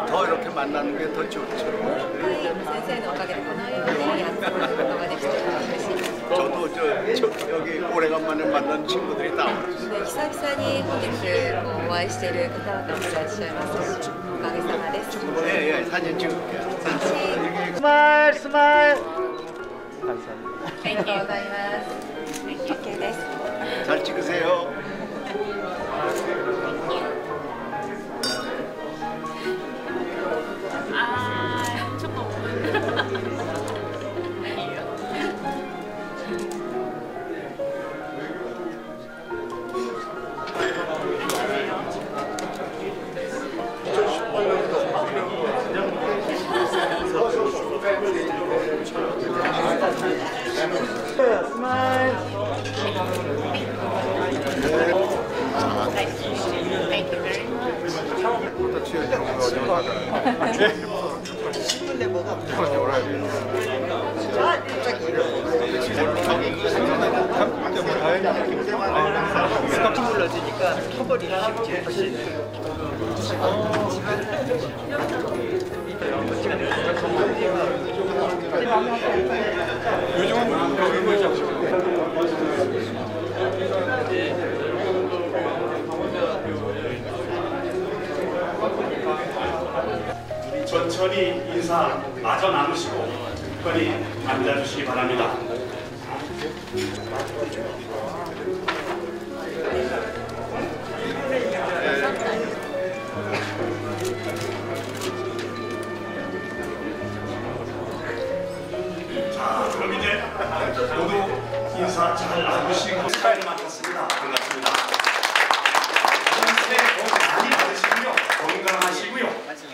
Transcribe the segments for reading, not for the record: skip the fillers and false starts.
더 이렇게 만나는 게 더 좋죠. 先生のおかげでこのように集まることができて嬉しいです。 저도 여기 오래간만에 만난 친구들이 다 왔어요. 久々に本日お会いしている方々もいらっしゃいますし、おかげさまです。 예, 사진 찍을게요. 스마일 스마일. 감사합니다. ありがとうございます。OK です。 잘 찍으세요. 스마일. 신문에 뭐가 깜짝 놀라지니까 터버리기 쉽지. 천천히 인사 마저 나누시고 편히 앉아주시기 바랍니다. 자, 그럼 이제 모두 인사 잘 나누시고 스타일을 맡았습니다. 반갑습니다. 새해 복 많이 받으시고요. 건강하시고요.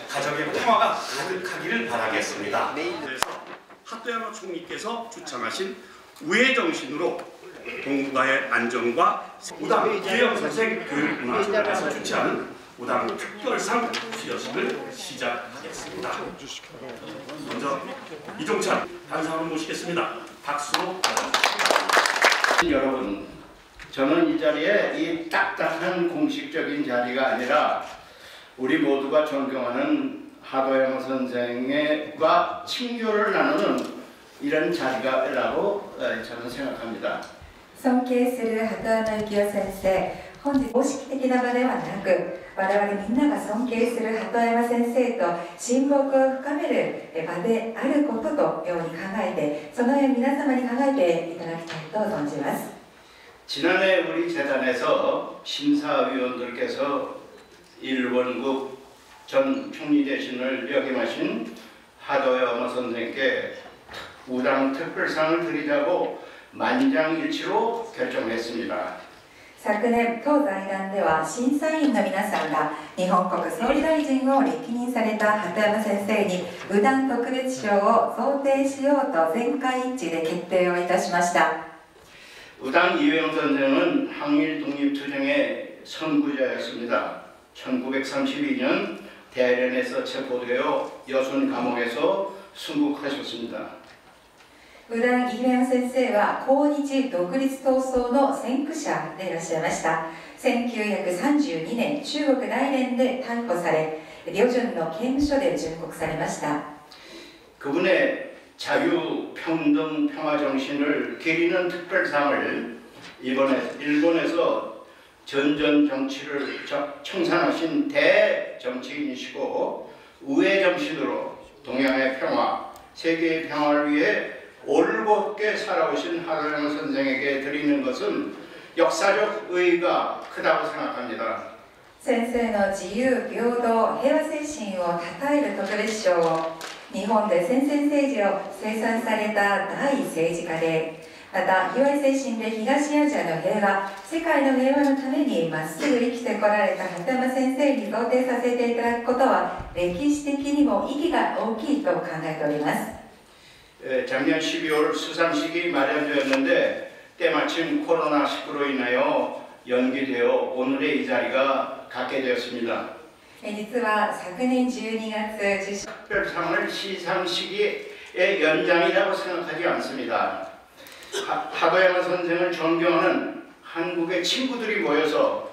가정의 평화가 가득하기를 바라겠습니다. 그래서 하토야마 총리께서 주창하신 우회정신으로 동북아의 안정과 우당 이혜영 교육문화에서 주최하는 우당 특별상 수여식을 시작하겠습니다. 먼저 이종찬 단상으로 모시겠습니다. 박수로 맞아주십시오. 여러분, 저는 이 자리에 이 딱딱한 공식적인 자리가 아니라 우리 모두가 존경하는 하도야마 선생과 친교를 나누는 이런 자리가라고 저는 생각합니다. 尊敬する鳩山幸夫先生、本日公式的な場ではなく、我々みんなが尊敬する鳩山先生と親睦を深める場であることとように考えて、そのように皆様に考えていただきたいと存じます。 지난해 우리 재단에서 심사위원들께서 일본국 전 총리 대신을 역임하신 하도야마 선생께 우당 특별상을 드리자고 만장일치로 결정했습니다. 昨年、当財団では審査員の皆さんが日本国総理大臣を歴任された鳩山先生に武断特別賞を贈呈しようと全会一致で決定をいたしました。 우당 이회영 선생은 항일 독립투쟁의 선구자였습니다. 1932년 대련에서 체포되어 여순 감옥에서 순국하셨습니다. 武断イ・イェン先生は抗日独立闘争の先駆者でいらっしゃいました。1932年中国大連で逮捕され、旅順の刑務所で殉国されました。 그분의 자유, 평등, 평화 정신을 기리는 특별상을 이번에 일본에서 전전 정치를 청산하신 대정치인이시고 우회 정신으로 동양의 평화, 세계의 평화를 위해 올곧게 살아오신 하도야마 선생에게 드리는 것은 역사적 의의가 크다고 생각합니다. 先生の自由、平等、平和精神を称える特別賞を日本で先々政治を生産された第一政治家で、また卑猥精神で東アジアの平和、世界の平和のためにまっすぐ生きてこられた鳩山先生に贈呈させていただくことは歴史的にも意義が大きいと考えております。 작년 12월 수상식이 마련되었는데 때마침 코로나19로 인하여 연기되어 오늘의 이 자리가 갖게 되었습니다. 実は昨年12月受賞 특별상을 시상식의 연장이라고 생각하지 않습니다. 하도야마 선생을 존경하는 한국의 친구들이 모여서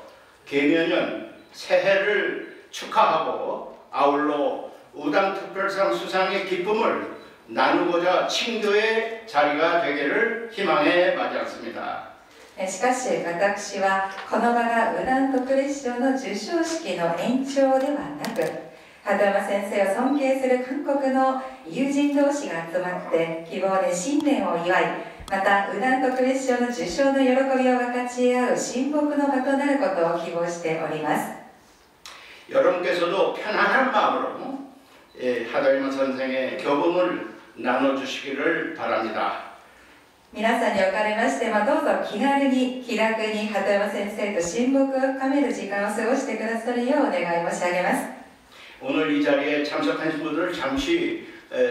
개묘년 새해를 축하하고 아울러 우당 특별상 수상의 기쁨을 나누고자 친교의 자리가 되기를 희망해 마지 않습니다. しかし私はこの場がウダン特別賞の授賞式の延長ではなく、鳩山先生を尊敬する韓国の友人同士が集まって希望で新年を祝い、またウダン特別賞の受賞の喜びを分かち合う親睦の場となることを希望しております。 여러분께서도 편안한 마음으로 하도야마 선생의 교훈을 나눠주시기를 바랍니다. 皆さんにおかれましてどうぞ気軽に気楽に鳩山先生と親睦を深める時間を過ごしてくださるようお願い申し上げます。 오늘 이 자리에 참석하신 분들을 잠시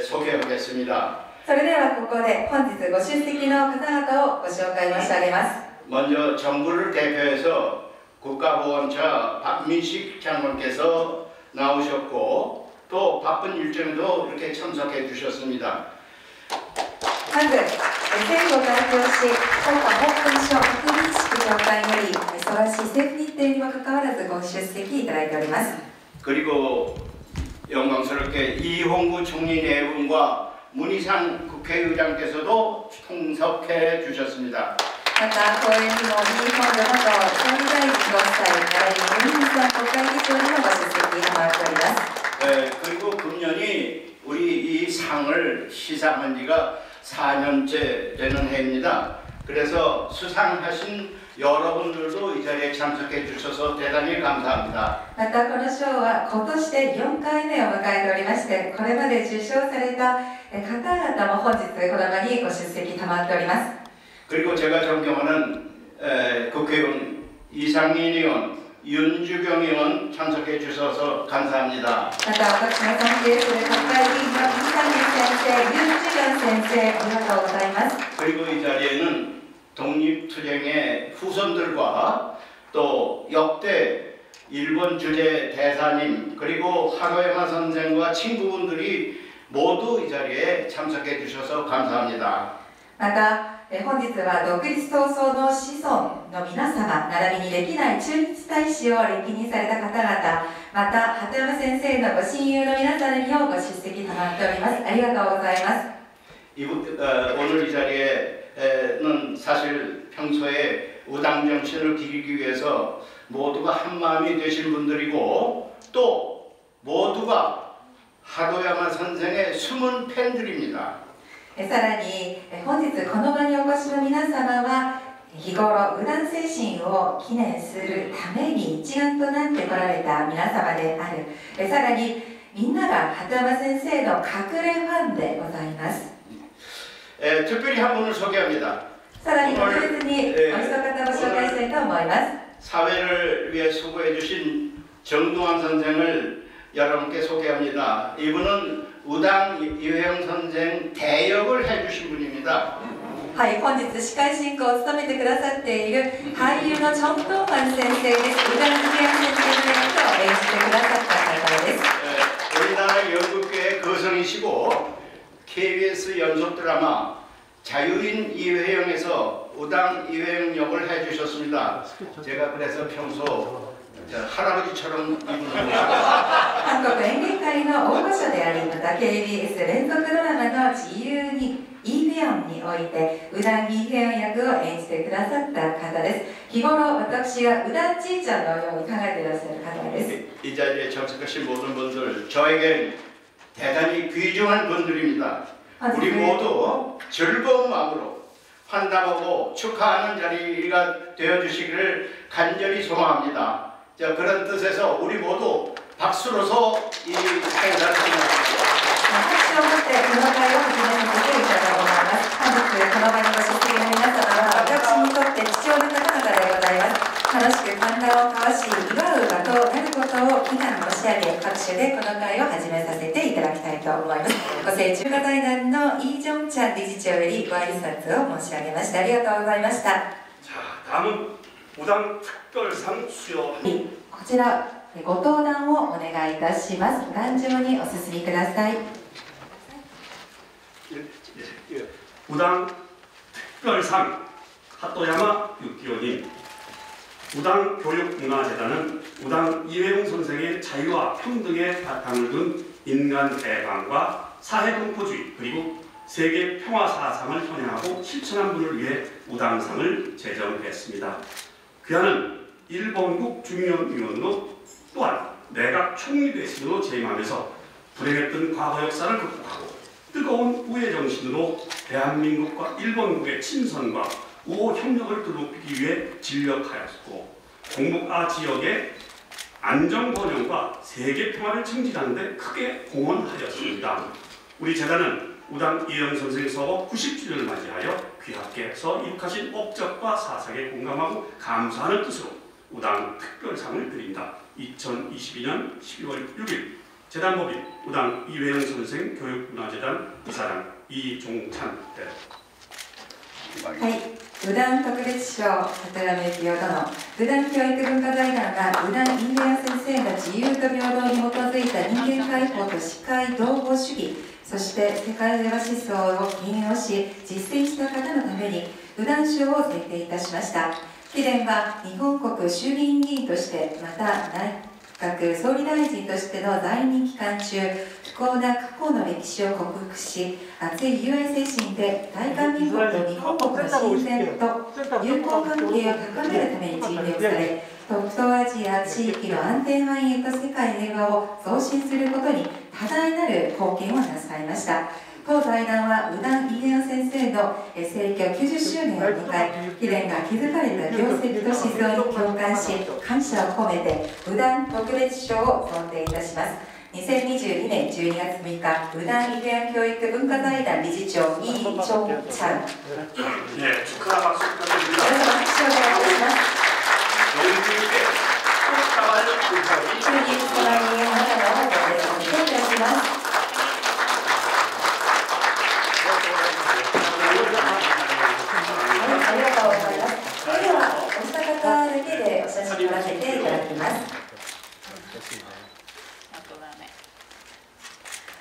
소개하겠습니다. それではここで本日ご出席の方々をご紹介申し上げます。 먼저 정부를 대표해서 국가보훈처 박민식 장관께서 나오셨고 또 바쁜 일정도 이렇게 참석해 주셨습니다. まず、政府を代表し、国家保健省国民式長官より忙しい政府日程にもかかわらずご出席いただいております。 그리고 영광스럽게 이홍구 총리 네 분과 문희상 국회의장께서도 통석해 주셨습니다. また、講演にも日本で元総理大臣ご夫妻、並びに文さん国会議長にもご出席賜っております。 그리고 금년이 우리 이 상을 시상한 지가 4년째 되는 해입니다. 그래서 수상하신 여러분들도 이 자리에 참석해 주셔서 대단히 감사합니다. またこの賞は今年で4回目を迎えておりまして、これまで受賞された方々も本日この場にご出席賜っております。 그리고 제가 존경하는 국회의원 이상민 의원, 윤주경 의원 참석해 주셔서 감사합니다. また私の尊敬する国会議員のイサミ先生、ユン・ジュギョン先生、ありがとうございます。 그리고 이 자리에는 독립투쟁의 후손들과 또 역대 일본 주재 대사님 그리고 하도야마 선생과 친구분들이 모두 이 자리에 참석해 주셔서 감사합니다. また本日は独立闘争の子孫の皆様並びに歴代駐日大使を歴任された方々、また鳩山先生のご親友の皆さんにもご出席賜っております。ありがとうございます。 오늘 이 자리에는 사실 평소에 우당 정신을 기리기 위해서 모두가 한 마음이 되신 분들이고 또 모두가 하도야마 선생의 숨은 팬들입니다. さらに本日この場にお越しの皆様は日頃ウダン精神を記念するために一丸となってこられた皆様である。さらにみんなが鳩山先生の隠れファンでございます。 특별히 한 분을 소개합니다. さらに特別にお一方を紹介したいと思います。 사회를 위해 수고해 주신 정동환 선생을 여러분께 소개합니다. 이분은 우당 이회영 선생 대역을 해주신 분입니다. はい、本日司会進行を務めてくださっている俳優のチョン・ドンファン先生です。ウダン・イヘヨン先生の役を演じてくださった方です。 우리나라 연극계의 거성이시고 KBS 연속 드라마 자유인 이회영에서 우당 이회영 역을 해주셨습니다. 제가 그래서 평소 할아버지처럼 이분을 韓国演劇界の大御所であり、また KBS 連続ドラマの自由にイ・フェヨンにおいてウダン・イ・フェヨン役を演じてくださった方です。日頃私がウダンじいちゃんのように考えていらっしゃる方です。 이 자리에 참석하신 모든 분들 저에겐 대단히 귀중한 분들입니다. 우리 모두 즐거운 마음으로 환담하고 축하하는 자리가 되어주시기를 간절히 소망합니다. 자, 그런 뜻에서 우리 모두 박수로서 이 행사를 진행합니다. 拍手をもってこの会を始めさせていただきます。本日この場にご出席の皆様は私にとって貴重な方々でございます。楽しく歓談を交わし祝う場となることを祈願申し上げ、拍手でこの会を始めさせていただきたいと思います。ご清中華財団のイ・ジョンチャン理事長よりご挨拶を申し上げました。ありがとうございました。 자, 다음은 우당 특별상 수여. こちらご登壇をお願いいたします。壇上にお進みください。 우당 특별상 하토야마 유키오님. 우당교육문화재단은 우당 이회용 선생의 자유와 평등의 바탕을 둔 인간 대강과 사회공포주의 그리고 세계 평화 사상을 현행하고 실천한 분을 위해 우당상을 제정했습니다. 그야는 일본국 중요위원으로 또한 내각 총리대신으로 재임하면서 불행했던 과거 역사를 극복하고 뜨거운 우애정신으로 대한민국과 일본국의 친선과 우호 협력을 높이기 위해 진력하였고 동북아 지역의 안정 번영과 세계 평화를 증진하는 데 크게 공헌하였습니다. 우리 재단은 우당 이회용 선생 서거 90주년을 맞이하여 귀하께서 이룩하신 업적과 사상에 공감하고 감사하는 뜻으로 우당 특별상을 드립니다. 2022년 12월 6일 재단법인 우당 이회용 선생 교육문화재단 이사장 이종찬 대. はい、うだん特別賞渡辺清殿、うだん教育文化財団がうだんインデア先生の自由と平等に基づいた人間解放と社会同胞主義、そして世界平和思想を引用し実践した方のためにうだん賞を制定いたしました。貴殿は日本国衆議院議員としてまた内閣総理大臣としての在任期間中、不幸な過去の歴史を克服し、熱い友愛精神で大韓民国と日本国の親善と友好関係を高めるために尽力され、北東アジア地域の安定繁栄と世界平和を増進することに多大なる貢献をなさいました。当財団はうだんイエオ先生の成教90周年を迎え、貴殿が築かれた業績と思想に共感し、感謝を込めてうだん特別賞を贈呈いたします。2022年12月6日、うだんイエオ教育文化財団理事長イ・チョンチャン。네, 축하 박수 부탁드립니다. 皆様拍手をお願いいたします。急にその人間の中のご提案をいたします。ありがとうございます。それではお二方だけでお写真撮らせていただきます。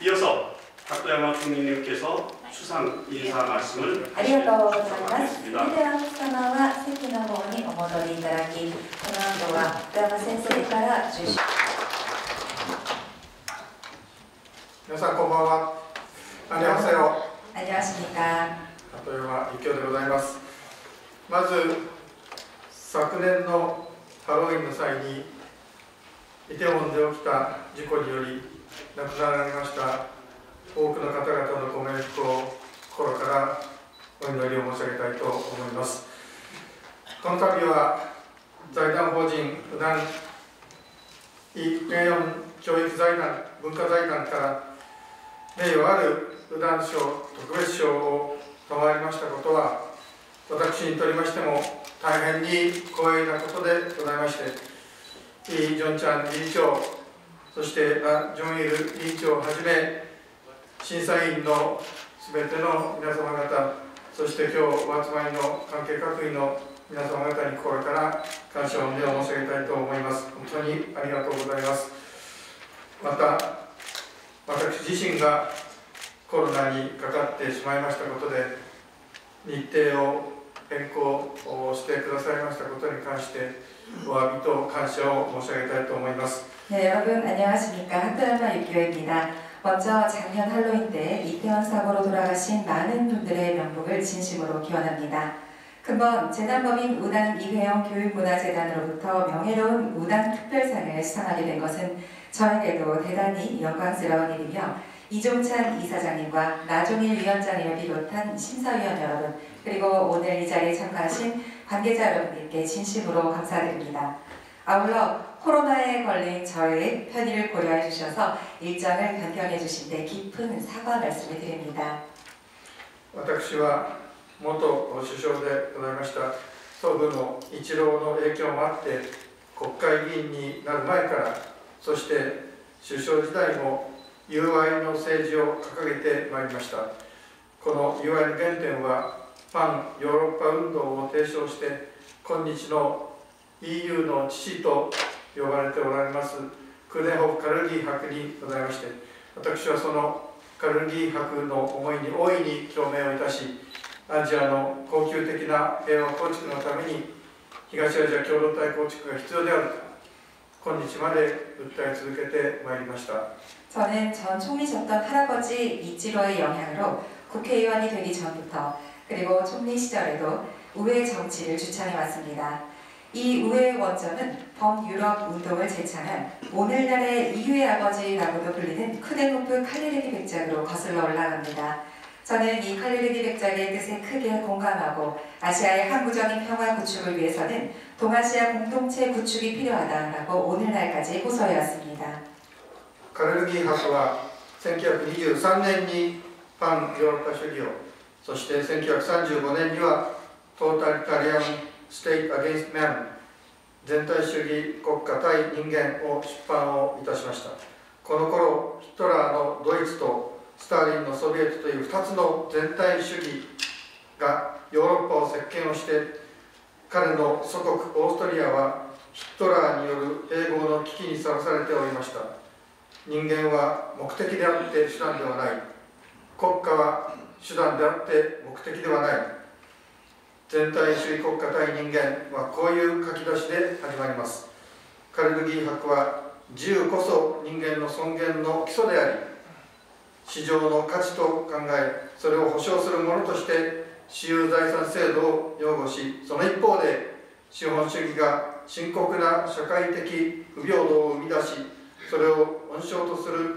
이어서 박도야마 총리님께서 수상 인사 말씀을 ありがとうございます。それでは奥様は席の方にお戻りいただき、この後は北山先生から受賞。皆さんこんばんは。こんにちは。ありましょうか。 鳩山幸雄でございます。まず昨年のハロウィンの際にイテウォンで起きた事故により亡くなられました多くの方々のご冥福を心からお祈りを申し上げたいと思います。この度は財団法人うだんイ名誉教育財団文化財団から名誉あるうだん賞特別賞を賜りましたことは、私にとりましても大変に光栄なことでございまして、イ・ジョンチャン理事長、そしてナ・ジョンイル理事長をはじめ、審査員のすべての皆様方、そして今日お集まりの関係各位の皆様方に心から感謝を申し上げたいと思います。本当にありがとうございます。また、私自身がコロナにかかってしまいましたことで、日程を変更してくださいましたことに関して、お詫びと感謝を申し上げたいと思います。여러분 안녕하십니까. 한도야마 유교입니다. 먼저 작년 할로윈 때 이태원 사고로 돌아가신 많은 분들의 명복을 진심으로 기원합니다. 금번 재단법인 우당 이회영 교육문화재단으로부터 명예로운 우당 특별상을 수상하게 된 것은 저에게도 대단히 영광스러운 일이며, 이종찬 이사장님과 나종일 위원장님을 비롯한 심사위원 여러분, 그리고 오늘 이 자리에 참가하신 관계자 여러분들께 진심으로 감사드립니다. 아울러 코로나에 걸린 저의 편의를 고려해 주셔서 일정을 변경해 주신 데 깊은 사과 말씀을 드립니다. 私は元首相でございました祖父の一郎の影響もあって国会議員になる前から、そして首相時代も友愛の政治を掲げてまいりました。この友愛の原点は反ヨーロッパ運動を提唱して今日の EU の父と呼ばれておられますクネホフ・カルギー博にございまして、私はそのカルギー博の思いに大いに共鳴をいたし、アジアの恒久的な平和構築のために東アジア共同体構築が必要であると今日まで訴え続けてまいりました。 저는 전 총리셨던 할아버지 이치로의 영향으로 국회의원이 되기 전부터 그리고 총리 시절에도 우회 정치를 주창해 왔습니다. 이 우회의 원점은 범유럽 운동을 제창한 오늘날의 이유의 아버지라고도 불리는 쿠덴호프 칼리르기 백작으로 거슬러 올라갑니다. 저는 이 칼리르기 백작의 뜻에 크게 공감하고 아시아의 항구적인 평화 구축을 위해서는 동아시아 공동체 구축이 필요하다라고 오늘날까지 호소해왔습니다. カルルギー博は1923年に反ヨーロッパ主義を、そして1935年にはトータリタリアン・ステイト・アゲンスト・マン全体主義国家対人間を出版をいたしました。この頃ヒトラーのドイツとスターリンのソビエトという2つの全体主義がヨーロッパを席巻をして、彼の祖国オーストリアはヒトラーによる併合の危機にさらされておりました。人間は目的であって手段ではない。国家は手段であって目的ではない。全体主義国家対人間はこういう書き出しで始まります。カルルギー博は自由こそ人間の尊厳の基礎であり、市場の価値と考え、それを保障するものとして私有財産制度を擁護し、その一方で資本主義が深刻な社会的不平等を生み出し、それを温床とする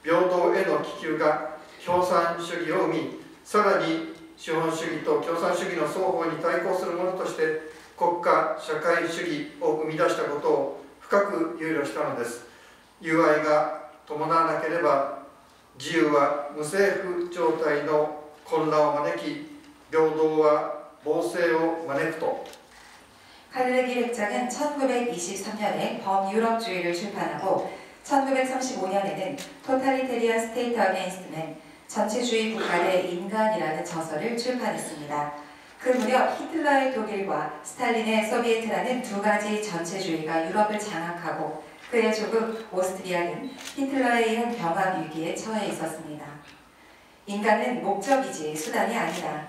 平等への気球が共産主義を生み、さらに資本主義と共産主義の双方に対抗するものとして国家社会主義を生み出したことを深く憂慮したのです。友愛が伴わなければ自由は無政府状態の混乱を招き、平等は暴政を招くと。 칼리르기 백작은 1923년에 범유럽주의를 출판하고 1935년에는 토탈리테리안 스테이트 어게인스트맨 전체주의 국가 대 인간이라는 저서를 출판했습니다. 그 무렵 히틀러의 독일과 스탈린의 소비에트라는 두 가지 전체주의가 유럽을 장악하고 그의 조국 오스트리아는 히틀러에 의한 병합 위기에 처해 있었습니다. 인간은 목적이지 수단이 아니다.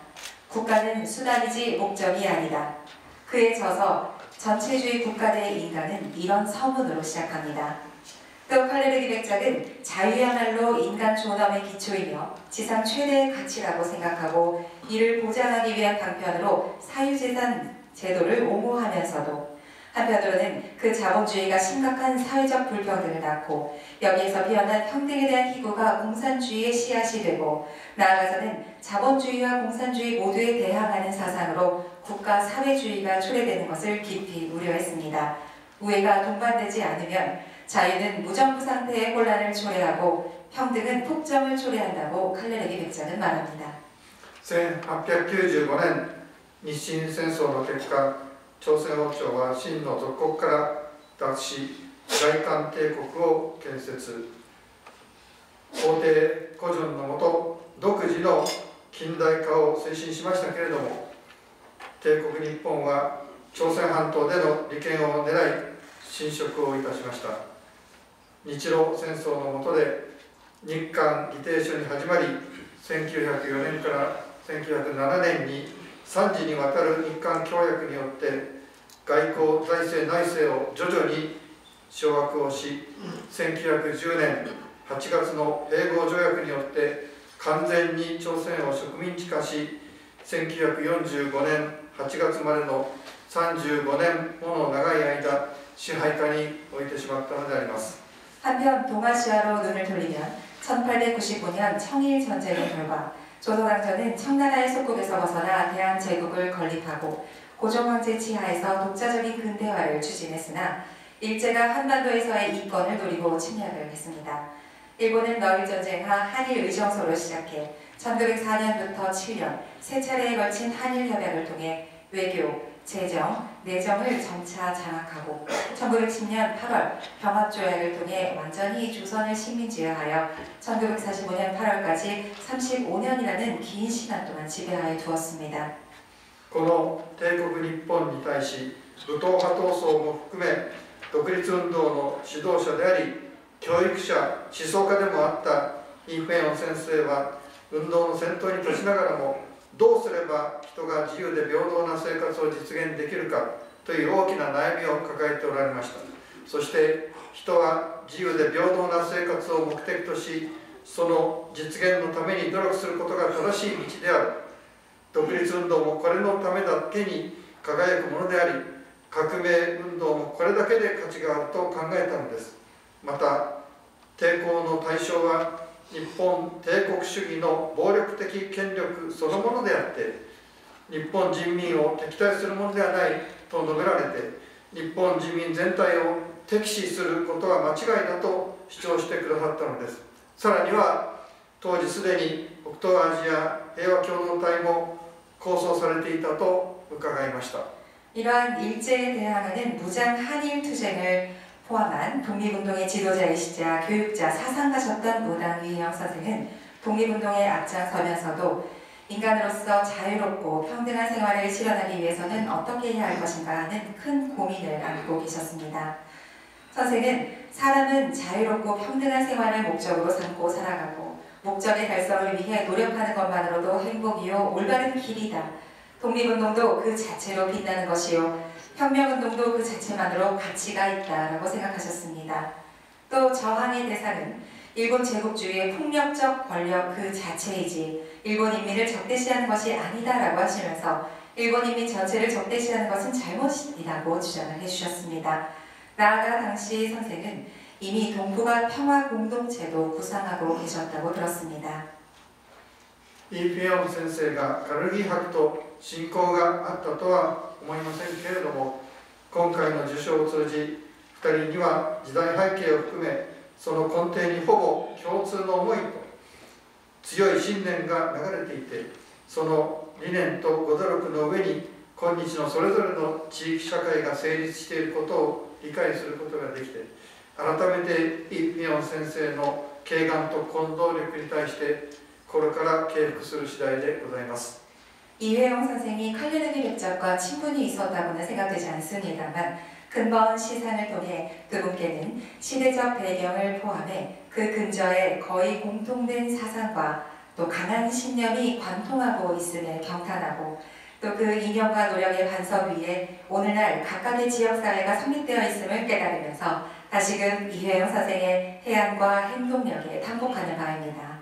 국가는 수단이지 목적이 아니다. 그의 저서 전체주의 국가 대 인간은 이런 서문으로 시작합니다. 또 칼리르기 백작은 자유야말로 인간 존엄의 기초이며 지상 최대의 가치라고 생각하고 이를 보장하기 위한 방편으로 사유재산 제도를 옹호하면서도 한편으로는 그 자본주의가 심각한 사회적 불평등을 낳고 여기에서 피어난 평등에 대한 희구가 공산주의의 씨앗이 되고 나아가서는 자본주의와 공산주의 모두에 대항하는 사상으로 국가 사회주의가 초래되는 것을 깊이 우려했습니다. 우애가 동반되지 않으면 자유는 무정부 상태의 혼란을 초래하고 평등은 폭정을 초래한다고 칼리르기 백작은 말합니다. 1895年日清戦争の結果、朝鮮王朝は清の属国から脱し、大韓帝国を建設。皇帝古順のもと、独自の近代化を推進しましたけれども、帝国日本は朝鮮半島での利権を狙い、侵食をいたしました。日露戦争の下で日韓議定書に始まり、1904年から1907年に3次にわたる日韓協約によって外交財政内政を徐々に掌握をし、1910年8月の併合条約によって完全に朝鮮を植民地化し、1945年8月までの35年もの長い間支配下に置いてしまったのであります。 한편 동아시아로 눈을 돌리면 1895년 청일전쟁의 결과 조선왕조는 청나라의 속국에서 벗어나 대한제국을 건립하고 고종황제 치하에서 독자적인 근대화를 추진했으나 일제가 한반도에서의 이권을 노리고 침략을 했습니다. 일본은 너일전쟁하 한일의정서로 시작해 1904년부터 7년 세 차례에 걸친 한일협약을 통해 외교, 재정, 내정을 점차 장악하고 1910년 8월 병합조약을 통해 완전히 조선을 식민지화하여 1945년 8월까지 35년이라는 긴 시간 동안 지배하여 두었습니다. この帝国日本に対し、武闘派闘争も含め独立運動の指導者であり、教育者、思想家でもあったイ・フェヨン先生は、運動の先頭に立ちながらも、どうすれば人が自由で平等な生活を実現できるか、という大きな悩みを抱えておられました。そして人は自由で平等な生活を目的とし、その実現のために努力することが正しい道である。独立運動もこれのためだけに輝くものであり、革命運動もこれだけで価値があると考えたのです。また抵抗の対象は日本帝国主義の暴力的権力そのものであって、日本人民を敵対するものではないと述べられて、日本人民全体を敵視することは間違いだと主張してくださったのです。さらには当時すでに北東アジア平和共同体も構想されていたと伺いました。 이러한 일제에 대항하는 무장 한일 투쟁을 포함한 독립운동의 지도자이시자 교육자 사상가셨던 노당 이혜영 선생은 독립운동에 앞장서면서도 인간으로서 자유롭고 평등한 생활을 실현하기 위해서는 어떻게 해야 할 것인가 하는 큰 고민을 안고 계셨습니다. 선생은 사람은 자유롭고 평등한 생활을 목적으로 삼고 살아가고 목적의 달성을 위해 노력하는 것만으로도 행복이요 올바른 길이다. 독립운동도 그 자체로 빛나는 것이요 혁명운동도 그 자체만으로 가치가 있다라고 생각하셨습니다. 또 저항의 대상은 일본 제국주의의 폭력적 권력 그 자체이지 일본 인민을 적대시하는 것이 아니다라고 하시면서 일본 인민 전체를 적대시하는 것은 잘못이라고 주장을 해주셨습니다. 나아가 당시 선생은 이미 동북아 평화 공동체도 구상하고 계셨다고 들었습니다. イ・ピョン先生がカルギー博と親交があったとは思いませんけれども、今回の受賞を通じ2人には時代背景を含めその根底にほぼ共通の思いと強い信念が流れていて、その理念とご努力の上に今日のそれぞれの地域社会が成立していることを理解することができて、改めてイ・ピョン先生の敬願と根動力に対して心から敬服する次第でございます。 이회영 선생이 칼리느기 백작과 친분이 있었다고는 생각되지 않습니다만 근본 시상을 통해 그분께는 시대적 배경을 포함해 그 근저에 거의 공통된 사상과 또 강한 신념이 관통하고 있음에 경탄하고 또 그 이념과 노력의 반석 위에 오늘날 각각의 지역사회가 성립되어 있음을 깨달으면서 다시금 이회영 선생의 해안과 행동력에 탐복하는 바입니다.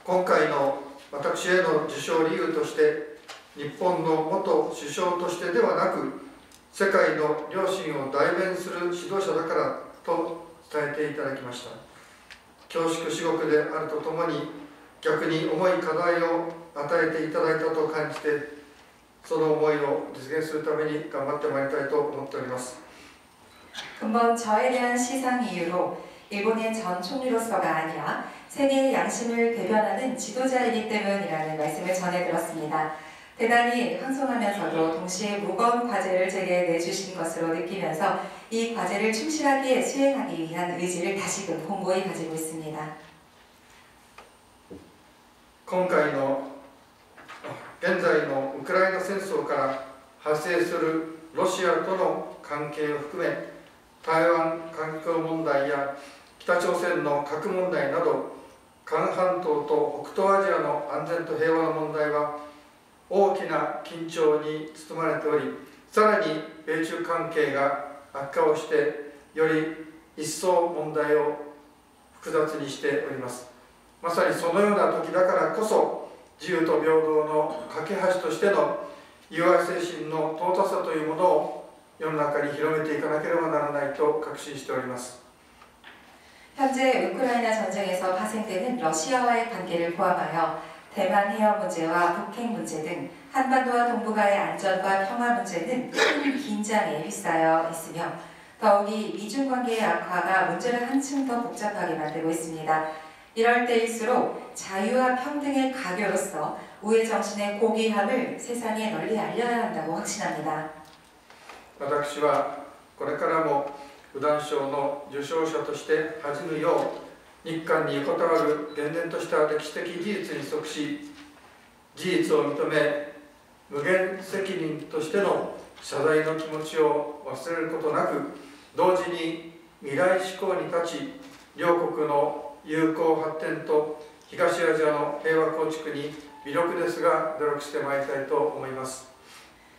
今回の私への受賞理由として、日本の元首相としてではなく、世界の良心を代弁する指導者だからと伝えていただきました。恐縮至極であるとともに、逆に重い課題を与えていただいたと感じて、その思いを実現するために頑張ってまいりたいと思っております。 근본 저에 대한 시상 이유로 일본의 전 총리로서가 아니라 세계의 양심을 대변하는 지도자이기 때문이라는 말씀을 전해 들었습니다. 대단히 황송하면서도 동시에 무거운 과제를 제게 내주신 것으로 느끼면서 이 과제를 충실하게 수행하기 위한 의지를 다시금 공고히 가지고 있습니다. 今回の現在のウクライナ戦争から発生するロシアとの関係を含め、台湾環境問題や北朝鮮の核問題など、韓半島と北東アジアの安全と平和の問題は大きな緊張に包まれており、さらに米中関係が悪化をして、より一層問題を複雑にしております。まさにそのような時だからこそ、自由と平等の架け橋としての友愛精神の尊さというものを世の中に広めていかなければならないと確信しております。 현재 우크라이나 전쟁에서 파생되는 러시아와의 관계를 포함하여 대만 해역 문제와 북핵 문제 등 한반도와 동북아의 안전과 평화 문제는 큰 긴장에 휩싸여 있으며 더욱이 미중 관계의 악화가 문제를 한층 더 복잡하게 만들고 있습니다. 이럴 때일수록 자유와 평등의 가교로서 우애 정신의 고귀함을 세상에 널리 알려야 한다고 확신합니다. 私はこれからも右団賞の受賞者として恥じぬよう、日韓に横たわる厳然とした歴史的事実に即し、事実を認め、無限責任としての謝罪の気持ちを忘れることなく、同時に未来志向に立ち、両国の友好発展と東アジアの平和構築に微力ですが努力してまいりたいと思います。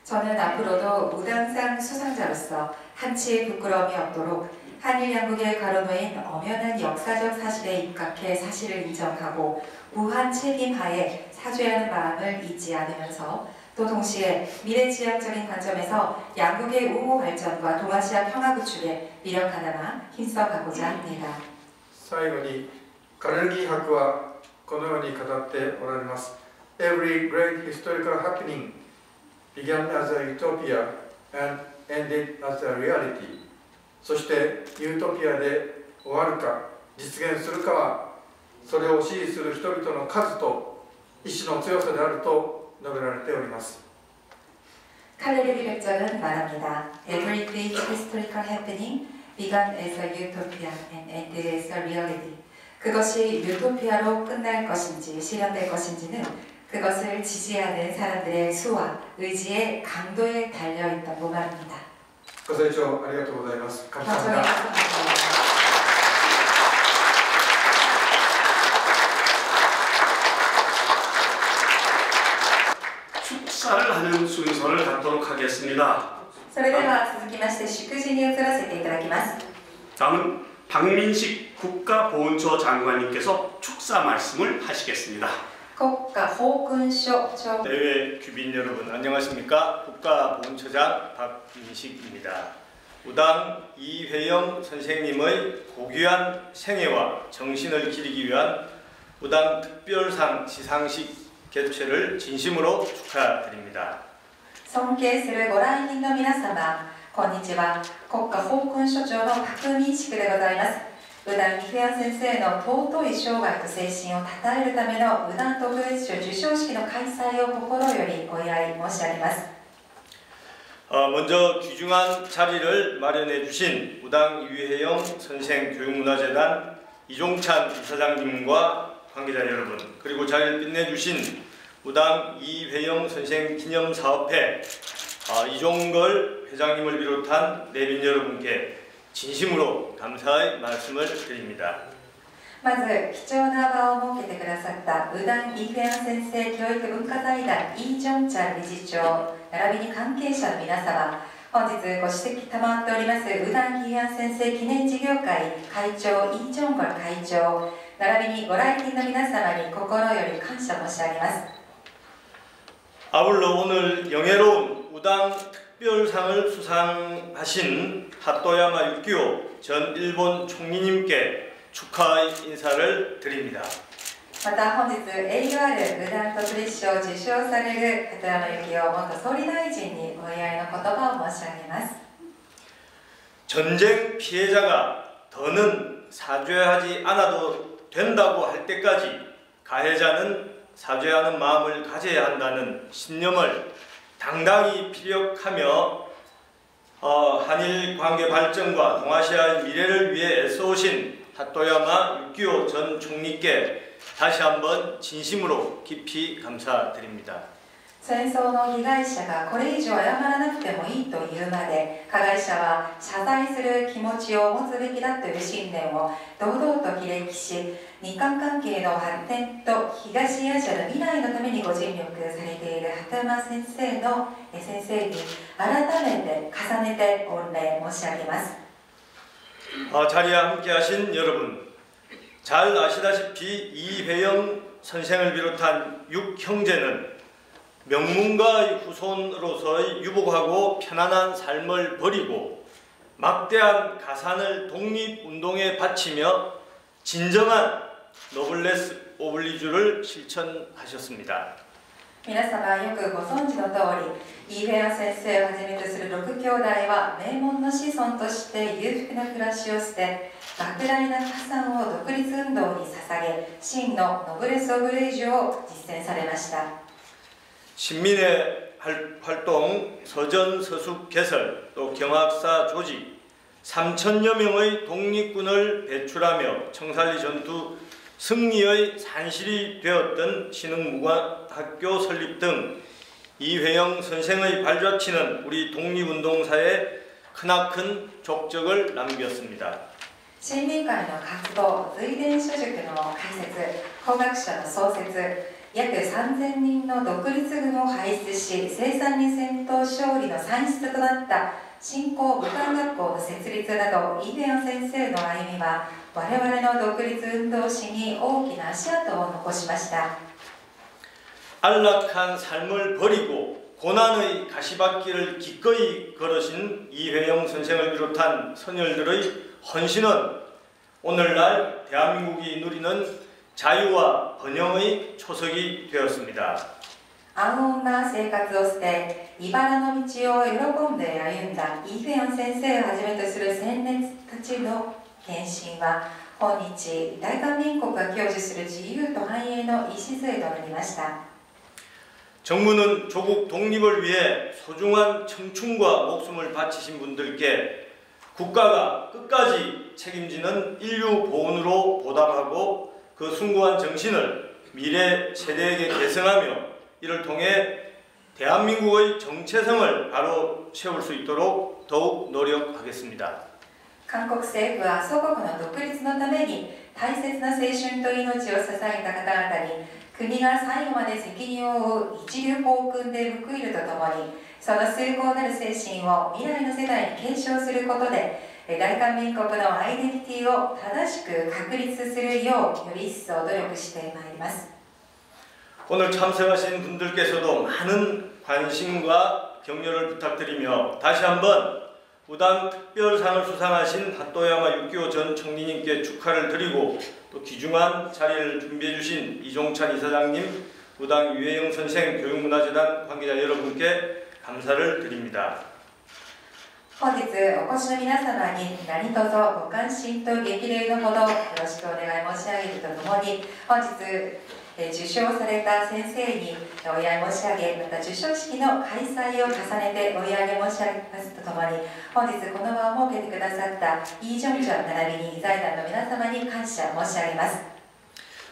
저는 앞으로도 우당상 수상자로서 한치 부끄러움이 없도록 한일 양국에 가로놓인 엄연한 역사적 사실에 입각해 사실을 인정하고 무한 책임하에 사죄하는 마음을 잊지 않으면서 또 동시에 미래지향적인 관점에서 양국의 우호 발전과 동아시아 평화 구축에 미력 하나만 힘써가고자 합니다. 最後にカネルギー博はこのように語っておられます。Every great historical happening began as a utopia and ended as a reality. そしてユートピアで終わるか実現するかはそれを支持する人々の数と意志の強さであると述べられております。 칼레르기 백작은 말합니다. Every great historical happening began as a utopia and ended as a reality. 그것이 유토피아로 끝날 것인지 실현될 것인지는 그것을 지지하는 사람들의 수와 의지의 강도에 달려있다고 말합니다. ご清聴ありがとうございます。감사합니다。 축사를 하는 순서를 갖도록 하겠습니다. それでは続きまして祝辞に移らせていただきます。 다음은 박민식 국가보훈처 장관님께서 축사 말씀을 하시겠습니다. 国家法勲所長 대외 귀빈 여러분 안녕하십니까? 국가보훈처장 박민식입니다. 우당 이회영 선생님의 고귀한 생애와 정신을 기리기 위한 우당 특별상 시상식 개최를 진심으로 축하드립니다. 尊敬するご来賓の皆様、こんにちは。国家法勲所長の朴民宿でございます。宇田美平先生の尊い生涯と精神を称えるための宇田特別賞授賞式の開催を心よりお祝い申し上げます。 먼저 귀중한 자리를 마련해 주신 우당 이회영 선생 교육문화재단 이종찬 이사장님과 관계자 여러분, 그리고 자리를 빛내주신 우당 이회영 선생 기념사업회 이종걸 회장님을 비롯한 내빈 여러분께 진심으로 감사의 말씀을 드립니다. まず貴重な場を設けてくださった宇田イフェア先生教育文化財団イ・ジョンチャン理事長並びに関係者の皆様、本日ご指摘賜っております宇田イフェア先生記念事業会会長イ・ジョンゴル会長並びにご来賓の皆様に心より感謝申し上げます。 아울러 오늘 영예로운 우당 특별상을 수상하신 하토야마 유키오 전 일본 총리님께 축하의 인사를 드립니다. また本日栄誉ある宇田特別賞を受賞される鳩山由紀夫元総理大臣にお祝いの言葉を申し上げます。 전쟁 피해자가 더는 사죄하지 않아도 된다고 할 때까지 가해자는 사죄하는 마음을 가져야 한다는 신념을 당당히 피력하며 한일 관계 발전과 동아시아의 미래를 위해 애써오신 하토야마 유키오 전 총리께 다시 한번 진심으로 깊이 감사드립니다. 戦争の被害者がこれ以上謝らなくてもいいというまで加害者は謝罪する気持ちを持つべきだという信念を堂々と披歴し、日韓関係の発展と東アジアの未来のためにご尽力されている鳩山先生に改めて重ねて御礼申し上げます。 자리에 함께하신 여러분, 잘 아시다시피 이회영 선생을 비롯한 6형제는 명문가의 후손으로서의 유복하고 편안한 삶을 버리고 막대한 가산을 독립운동에 바치며 진정한 노블레스 오블리주를 실천하셨습니다. 皆様よくご存知の通り、イ・フェア先生をはじめとする6兄弟は名門の子孫として裕福な暮らしを捨て、莫大な加算を独立運動に捧げ、真のノブレス・オブレイジュを実践されました。 신민의 활동, 서전, 서숙 개설, 또 경학사 조직, 3,000여 명의 독립군을 배출하며 청산리 전투 승리의 산실이 되었던 신흥무관학교 설립 등 이회영 선생의 발자취는 우리 독립운동사에 크나큰 족적을 남겼습니다. 新民会の活動、随伝書塾の開設、工学者の創設、約3000人の独立軍を輩出し、生産に戦闘勝利の産出となった新興武漢学校の設立など、イ・ベヨン先生の歩みは我々の独立運動史に大きな足跡を残しました。 안락한 삶을 버리고 고난의 가시밭길을 기꺼이 걸으신 이회영 선생을 비롯한 선열들의 헌신은 오늘날 대한민국이 누리는 자유와 번영의 초석이 되었습니다. 安穏な生活を捨て、茨の道を喜んで歩んだイ・ベヨン先生をはじめとする先烈たちの献身は、今日大韓民国が享受する自由と繁栄の礎となりました。 정부는 조국 독립을 위해 소중한 청춘과 목숨을 바치신 분들께 국가가 끝까지 책임지는 인류 보훈으로 보답하고 그 숭고한 정신을 미래 세대에게 계승하며 이를 통해 대한민국의 정체성을 바로 세울 수 있도록 더욱 노력하겠습니다. 韓国政府は祖国の独立のために大切な青春と命を捧げた方々に国が最後まで責任を負う一流校訓で報いるとともに、その崇高なる精神を未来の世代に継承することで、大韓民国のアイデンティティを正しく確立するようより一層努力してまいります。 오늘 참석하신 분들께서도 많은 관심과 격려를 부탁드리며 다시 한번 우당 특별상을 수상하신 핫도야마 6.25 전 총리님께 축하를 드리고 또 귀중한 자리를 준비해 주신 이종찬 이사장님, 우당 유해영 선생, 교육문화재단 관계자 여러분께 감사를 드립니다. 本日お越しの皆様に何卒ご関心と激励のほどよろしくお願い申し上げるとともに、本日受賞された先生にお祝い申し上げ、また授賞式の開催を重ねてお祝い申し上げますとともに、本日この場を設けてくださったイ・ジョンジョン並びに財団の皆様に感謝申し上げます。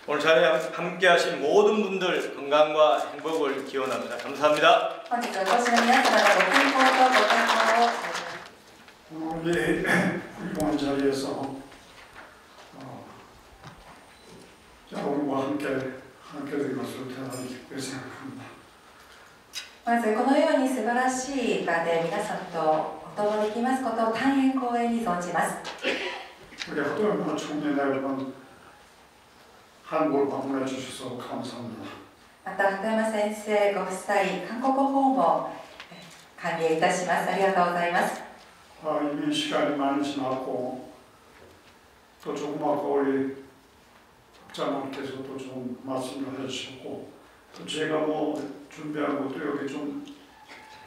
오늘 자리에 함께하신 모든 분들 건강과 행복을 기원합니다. 감사합니다. 本日お越しの皆様のご健康とご健康を 오늘 훌륭한 자리에서 여러분과 함께 된 것을 대단히 기쁘게 생각합니다. まずこのように素晴らしい場で皆さんとお共にできますことを大変光栄に存じます。 우리 핫도야마 총리 여러분 한국을 방문해 주셔서 감사합니다. また鳩山先生ご夫妻韓国訪問歓迎いたします。ありがとうございます。 이미 시간이 많이 지났고 또 조금 아까 우리 박장관께서도 좀 말씀을 해주셨고 또 제가 뭐 준비한 것도 여기 좀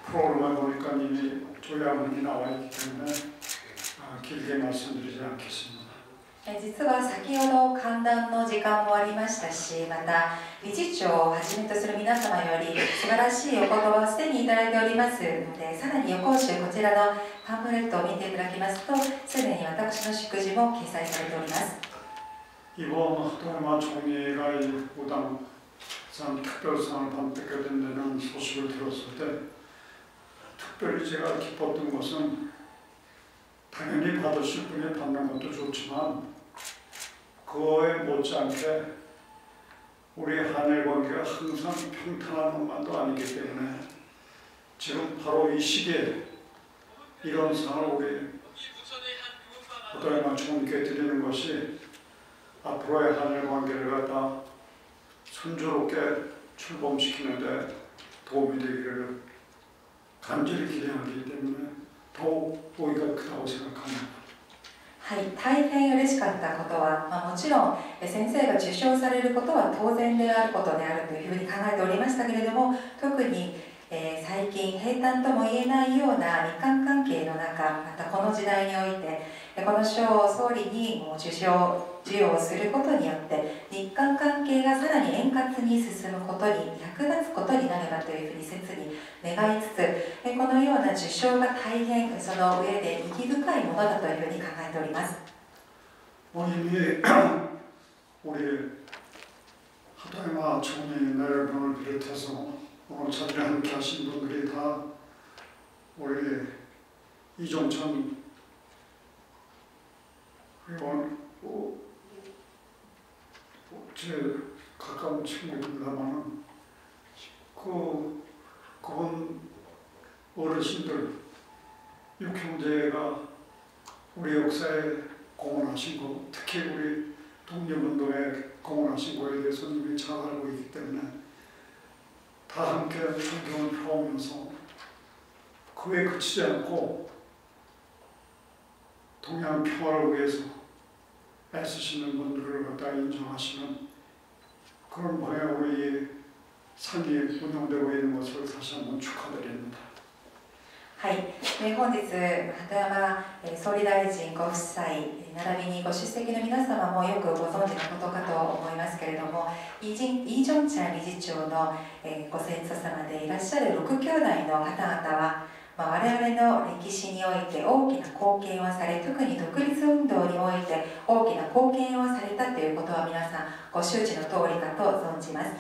프로그램을 보니까 이미 조약문이 나와 있기 때문에 길게 말씀드리지 않겠습니다. 実は先ほど歓談の時間もありましたし、また理事長をはじめとする皆様より素晴らしいお言葉をすでにいただいておりますので、さらに横押こちらのパンフレットを見ていただきますと、すでに私の祝辞も掲載されております。 이번 핫도야마 총리가 이 우당상 특별상을 받게 된다는 소식을 들었을 때 특별히 제가 기뻤던 것은 당연히 받으실 분이 받는 것도 좋지만 그거에 못지않게 우리 한일 관계가 항상 평탄한 것만도 아니기 때문에 지금 바로 이 시기에 이런 상을 우리 핫도야마 총리께 드리는 것이 앞으로의 한일 관계를 갖다 순조롭게 출범시키는데 도움이 되기를 간절히 기대하기 때문에 더욱 의의가 크다고 생각합니다. はい、大変嬉しかったことは、もちろん先生が受賞されることは当然であることであるというふうに考えておりましたけれども、特に、最近平坦とも言えないような日韓関係の中、またこの時代においてこの賞を総理に授与をすることによって日韓関係がさらに円滑に進むことに役立つことになればというふうに切に願いつつ、このような受賞が大変その上で意義深いものだというふうに考えております。 이미 우리 핫도야마 총리 여러분을 비롯해서 오늘 자리에 함께 하신 분들이 다 우리 이종찬 의원 제 가까운 친구입니다만은 그분 어르신들 육형제가 우리 역사에 공헌하신 거, 특히 우리 독립운동에 공헌하신 거에 대해서 이미 잘 알고 있기 때문에 다 함께 존경을 표하면서 그에 그치지 않고 동양 평화를 위해서 애쓰시는 분들을 갖다 인정하시는 그런 방향으로 이 상이 운영되고 있는 것을 다시 한번 축하드립니다. はい、本日、鳩山総理大臣ご夫妻、並びにご出席の皆様もよくご存知のことかと思いますけれども、イ・ジョンチャン理事長のご先祖様でいらっしゃる6兄弟の方々は、我々の歴史において大きな貢献をされ、特に独立運動において大きな貢献をされたということは皆さんご周知の通りかと存じます。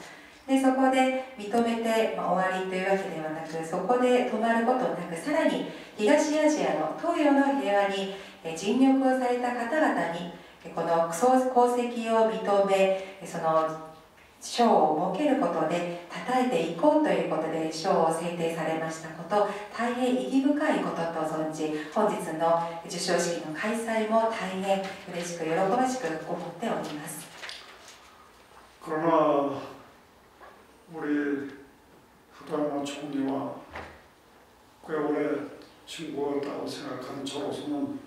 でそこで認めて、終わりというわけではなく、そこで止まることなく、さらに東アジアの東洋の平和に尽力をされた方々にこの功績を認め、その賞を設けることで称えていこうということで賞を制定されましたこと、大変意義深いことと存じ、本日の授賞式の開催も大変嬉しく喜ばしく思っております。 그러나 우리 하다야마 총리와 꽤 오래 친구였다고 생각하는 저로서는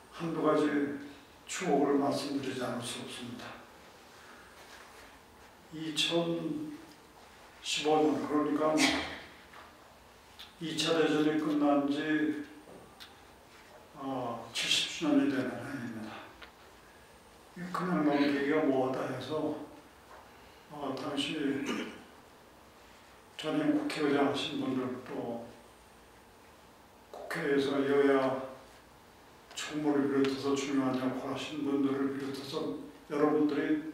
한두 가지 추억을 말씀드리지 않을 수 없습니다. 2015년, 그러니까 2차 대전이 끝난 지 70주년이 되는 해입니다. 그냥 넘기기가 뭐하다 해서 당시 전임 국회의장 하신 분들, 또 국회에서 여야 총무를 비롯해서 중요한 역할 하신 분들을 비롯해서 여러분들이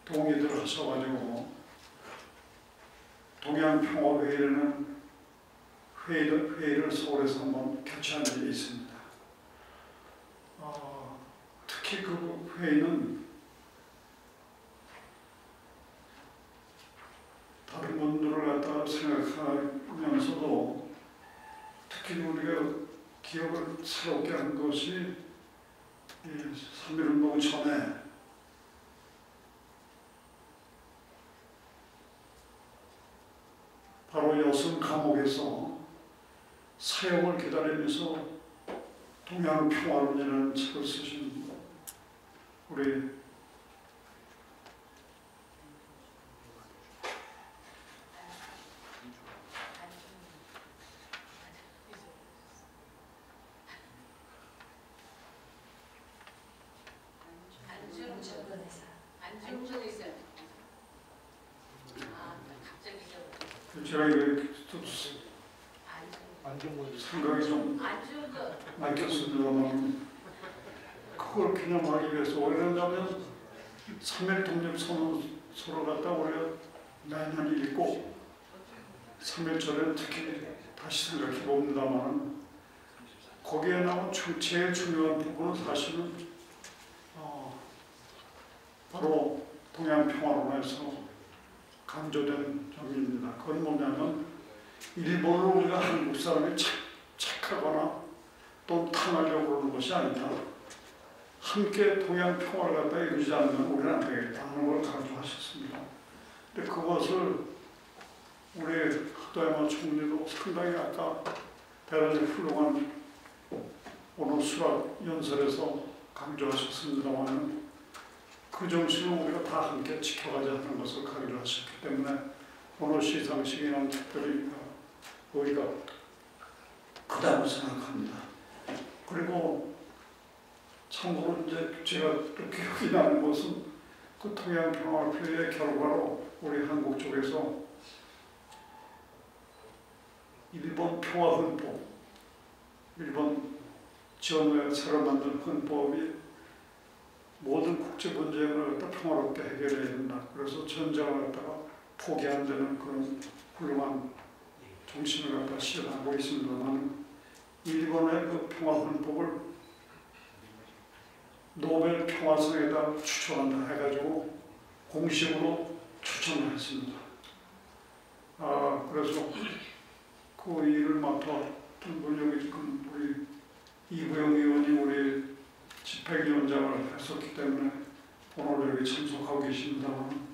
동의들 하셔가지고 동양평화회의라는 회의를 서울에서 한번 개최한 적이 있습니다. 특히 그 회의는 다른 분들을 갖다가 생각하면서도 특히 우리가 기억을 새롭게 한 것이 3.1운동 전에 바로 여성 감옥에서 사형을 기다리면서 동양평화론이라는 책을 쓰신 우리 제가 이게 생각이 좀 막혔습니다만 그걸 기념하기 위해서 왜냐하면 3.1 독립선언서를 갖다 우리가 매년 읽고 3.1 전에 특히 다시 생각해 봅니다만 거기에 나온 제일 중요한 부분은 사실은 바로 동양평화론에서 강조된 점입니다. 그건 뭐냐면 일본을 우리가 한국 사람이 착하거나 또 탄하려고 그러는 것이 아니다. 함께 동양 평화를 갖다 이루지 않으면 우리는 안 되겠다는 걸 강조하셨습니다. 근데 그것을 우리 하다야마 총리도 상당히 아까 대단히 훌륭한 오늘 수락 연설에서 강조하셨습니다만 그 정신을 우리가 다 함께 지켜가자 하는 것을 강조하셨기 때문에 오늘 시상식이란 특별히 의의가 크다고 생각합니다. 그리고 참고로 이제 제가 또 기억이 나는 것은 그 동양평화회의 결과로 우리 한국 쪽에서 일본 평화헌법, 일본 지원에 새로 만든 헌법이 모든 국제 문제를 갖다 평화롭게 해결해야 된다. 그래서 전쟁을 갖다가 포기 안 되는 그런 훌륭한 정신을 갖다 실현하고 있습니다만 일본의 그 평화헌법을 노벨 평화상에다 추천한다 해가지고 공식으로 추천을 했습니다. 그래서 그 일을 맡았던 분이 지금 우리 이부영 의원이 우리 집행위원장을 했었기 때문에 오늘 여기 참석하고 계십니다만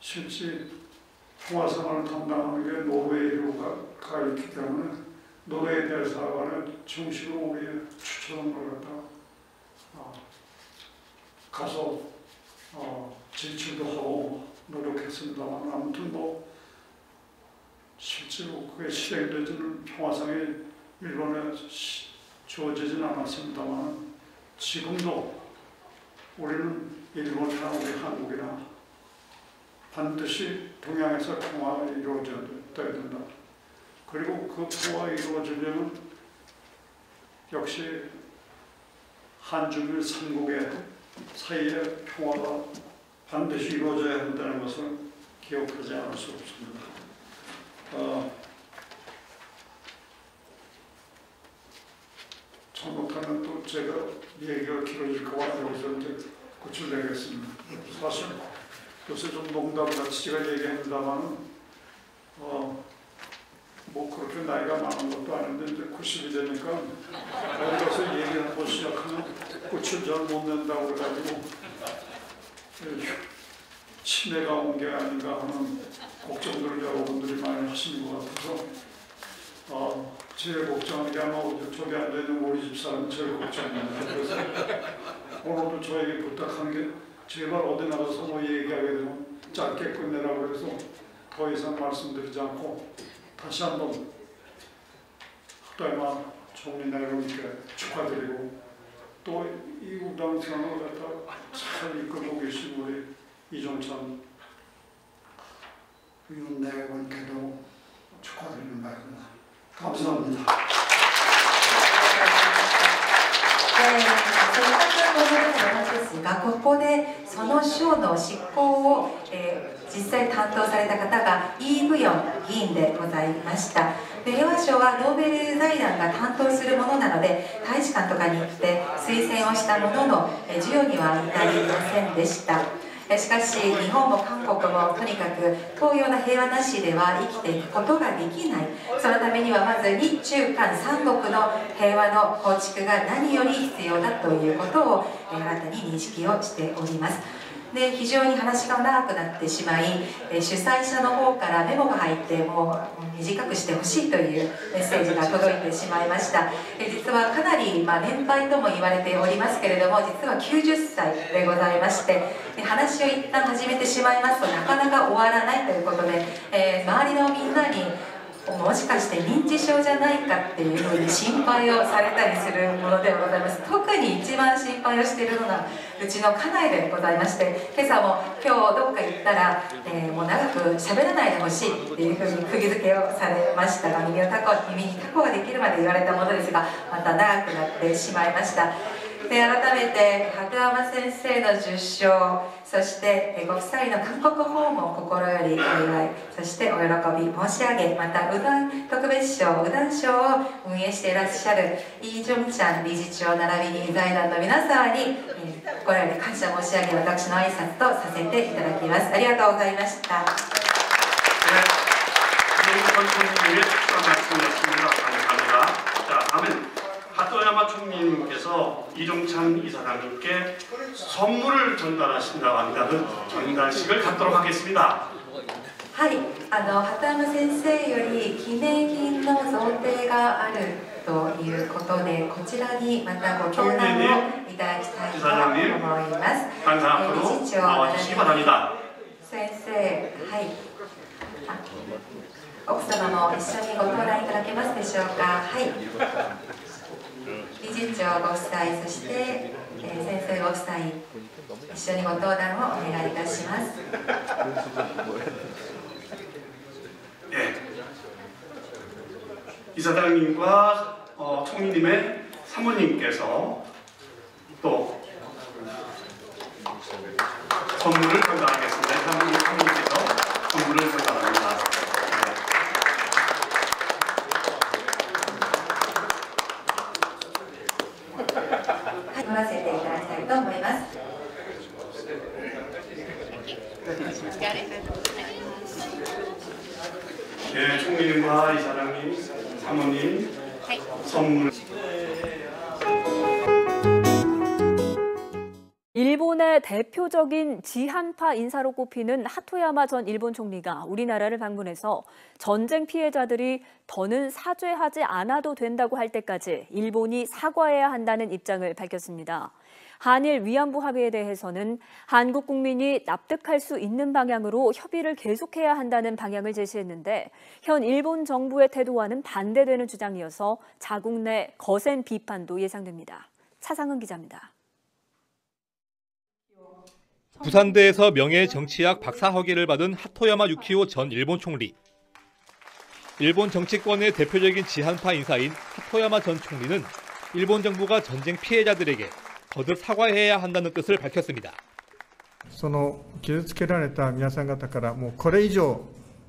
실제 평화생활을 담당하는 게 노르웨이로 가 있기 때문에 노르웨이 대사관에 정식으로 우리 추천을 갖다가 가서 제출도 하고 노력했습니다만 아무튼 뭐 실제로 그게 실행되지는 평화상이 일본에 주어지진 않았습니다만 지금도 우리는 일본이나 우리 한국이나 반드시 동양에서 평화가 이루어져야 된다. 그리고 그 평화가 이루어지려면 역시 한중일 삼국의 사이의 평화가 반드시 이루어져야 한다는 것을 기억하지 않을 수 없습니다. 잘못하면 또 제가 얘기가 길어질까 봐 여기서 이제 끝을 내겠습니다. 사실 요새 좀 농담같이 제가 얘기합니다만 뭐 그렇게 나이가 많은 것도 아닌데 이제 90이 되니까 어디 가서 얘기하고 시작하면 끝을 잘 못 낸다고 그래가지고 치매가 온 게 아닌가 하는 걱정들을 여러분들이 많이 하시는 것 같아서 제일 걱정하는 게 아마 저기 앉아있는 우리 집사람이 제일 걱정입니다. 그래서 오늘도 저에게 부탁한 게 제발 어디 나가서 뭐 얘기하게 되면 짧게 끝내라고 그래서 더 이상 말씀드리지 않고 다시 한번 하다이마 총리 내려오니까 축하드리고 또 이 우당 생활을 갖다 잘 이끌고 계신 우리 이종찬 의원 내원께도 축하드리는 바입니다. 감사합니다. ですが、ここでその賞の執行を、実際担当された方がイ・ブヨン議員でございました。で平和賞はノーベル財団が担当するものなので大使館とかに行って推薦をしたものの授与には至りませんでした。しかし日本も韓国もとにかく東洋の平和なしでは生きていくことができない。そのためにはまず日中韓三国の平和の構築が何より必要だということを新たに認識をしております。で非常に話が長くなってしまい主催者の方からメモが入ってもう短くしてほしいというメッセージが届いてしまいました。実はかなり年配とも言われておりますけれども実は90歳でございまして話を一旦始めてしまいますとなかなか終わらないということで、周りのみんなにもしかして認知症じゃないかっていうふうに心配をされたりするものではございます。特に一番心配をしているのがうちの家内でございまして今朝も今日どっか行ったら、もう長く喋らないでほしいっていうふうに釘付けをされましたが耳にタコができるまで言われたものですがまた長くなってしまいました。で改めて鳩山先生の受賞そしてご夫妻の韓国訪問を心よりお祝いそしてお喜び申し上げまたウダン特別賞ウダン賞を運営していらっしゃるイ・ジョンチャン理事長並びに財団の皆様に心より感謝申し上げ私の挨拶とさせていただきます。ありがとうございました。하토야마 총리님께서 이종찬 이사장님께 선물을 전달하신다고 합니다. 그 전달식을 갖도록 하겠습니다. はい、鳩山先生より記念品の贈呈があるということでこちらにまたご登壇をいただきたいと思います。理事長先生、はい、奥様も一緒にご登壇いただけますでしょうか。はい。理事長ご夫妻そして、先生ご夫妻一緒にご登壇をお願いいたします。이사장님과 총리님의 사모님께서 또 선물을 전달하겠습니다. 사모님께서 선물을 전달합니다. 取らせていただきたいと思います。 네, 총리님과 이사장님, 사모님 선물. 일본의 대표적인 지한파 인사로 꼽히는 하토야마 전 일본 총리가 우리나라를 방문해서 전쟁 피해자들이 더는 사죄하지 않아도 된다고 할 때까지 일본이 사과해야 한다는 입장을 밝혔습니다. 한일 위안부 합의에 대해서는 한국 국민이 납득할 수 있는 방향으로 협의를 계속해야 한다는 방향을 제시했는데 현 일본 정부의 태도와는 반대되는 주장이어서 자국 내 거센 비판도 예상됩니다. 차상은 기자입니다. 부산대에서 명예정치학 박사학위를 받은 하토야마 유키오 전 일본 총리. 일본 정치권의 대표적인 지한파 인사인 하토야마 전 총리는 일본 정부가 전쟁 피해자들에게 거듭 사과해야 한다는 뜻을 밝혔습니다. その傷つけられた皆さん方からもうこれ以上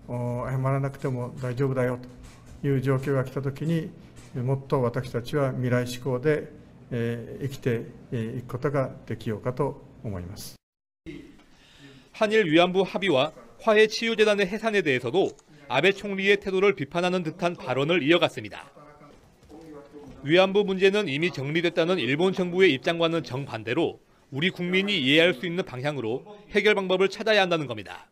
謝らなくても大丈夫だよという状況が来たときに、もっと私たちは未来志向で生きていくことができようかと思います。 한일 위안부 합의와 화해치유재단의 해산에 대해서도 아베 총리의 태도를 비판하는 듯한 발언을 이어갔습니다. 위안부 문제는 이미 정리됐다는 일본 정부의 입장과는 정반대로 우리 국민이 이해할 수 있는 방향으로 해결 방법을 찾아야 한다는 겁니다.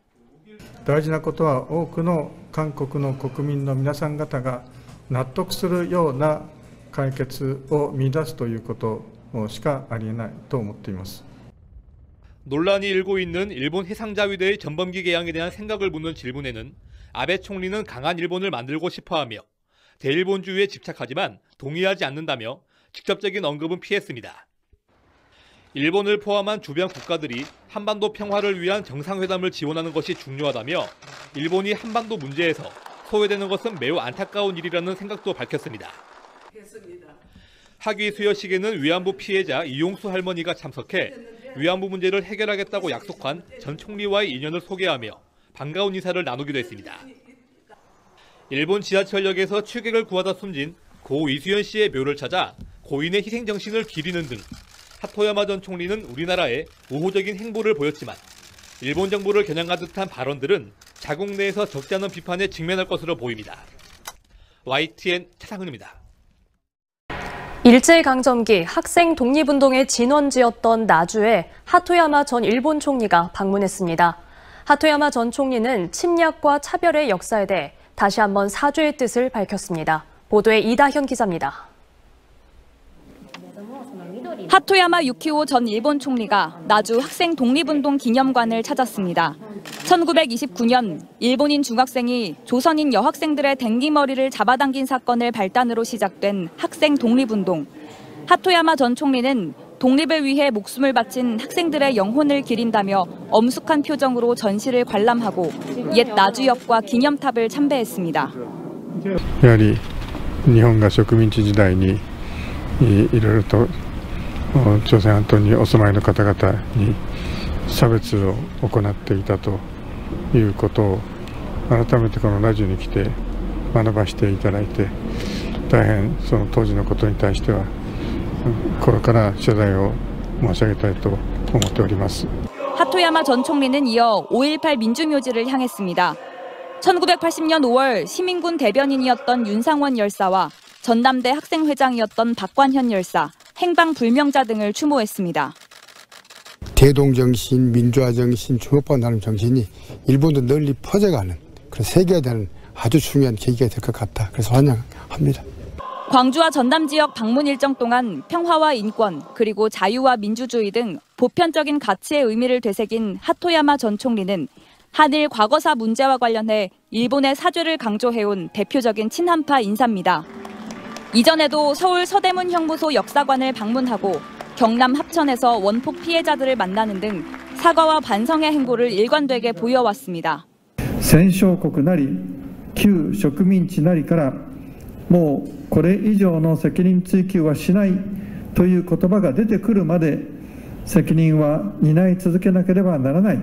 大事なことは多くの韓国の国民の皆さん方が納得するような解決を見出すということしかありえないと思っています。 논란이 일고 있는 일본 해상자위대의 전범기 개항에 대한 생각을 묻는 질문에는 아베 총리는 강한 일본을 만들고 싶어하며 대일본주의에 집착하지만 동의하지 않는다며 직접적인 언급은 피했습니다. 일본을 포함한 주변 국가들이 한반도 평화를 위한 정상회담을 지원하는 것이 중요하다며 일본이 한반도 문제에서 소외되는 것은 매우 안타까운 일이라는 생각도 밝혔습니다. 학위 수여식에는 위안부 피해자 이용수 할머니가 참석해 위안부 문제를 해결하겠다고 약속한 전 총리와의 인연을 소개하며 반가운 인사를 나누기도 했습니다. 일본 지하철역에서 취객을 구하다 숨진 고 이수연 씨의 묘를 찾아 고인의 희생 정신을 기리는 등 하토야마 전 총리는 우리나라에 우호적인 행보를 보였지만 일본 정부를 겨냥한 듯한 발언들은 자국 내에서 적지 않은 비판에 직면할 것으로 보입니다. YTN 차상은입니다. 일제강점기 학생 독립운동의 진원지였던 나주에 하토야마 전 일본 총리가 방문했습니다. 하토야마 전 총리는 침략과 차별의 역사에 대해 다시 한번 사죄의 뜻을 밝혔습니다. 보도에 이다현 기자입니다. 하토야마 유키오 전 일본 총리가 나주 학생 독립운동 기념관을 찾았습니다. 1929년 일본인 중학생이 조선인 여학생들의 댕기머리를 잡아당긴 사건을 발단으로 시작된 학생 독립운동. 하토야마 전 총리는 독립을 위해 목숨을 바친 학생들의 영혼을 기린다며 엄숙한 표정으로 전시를 관람하고 옛 나주역과 기념탑을 참배했습니다. やはり日本が植民地時代にいろいろと朝鮮半島にお住まいの方々に差別を行っていたということを改めてこのラジオに来て学ばせていただいて大変その当時のことに対しては心から謝罪を申し上げたいと思っております。 하토야마 전 총리는 이어 5.18 민주묘지를 향했습니다. 1980년 5월 시민군 대변인이었던 윤상원 열사와 전남대 학생회장이었던 박관현 열사, 행방불명자 등을 추모했습니다. 대동정신, 민주화정신, 주목받는 정신이 일본도 널리 퍼져가는 그런 세계화되는 아주 중요한 계기가 될 것 같다. 그래서 환영합니다. 광주와 전남 지역 방문 일정 동안 평화와 인권, 그리고 자유와 민주주의 등 보편적인 가치의 의미를 되새긴 하토야마 전 총리는 한일 과거사 문제와 관련해 일본의 사죄를 강조해온 대표적인 친한파 인사입니다. 이전에도 서울 서대문 형무소 역사관을 방문하고 경남 합천에서 원폭 피해자들을 만나는 등 사과와 반성의 행보를 일관되게 보여왔습니다. 戦勝国なり旧植民地なりからもうこれ以上の責任追及はしないという言葉が出てくるまで責任は担い続けなければならない.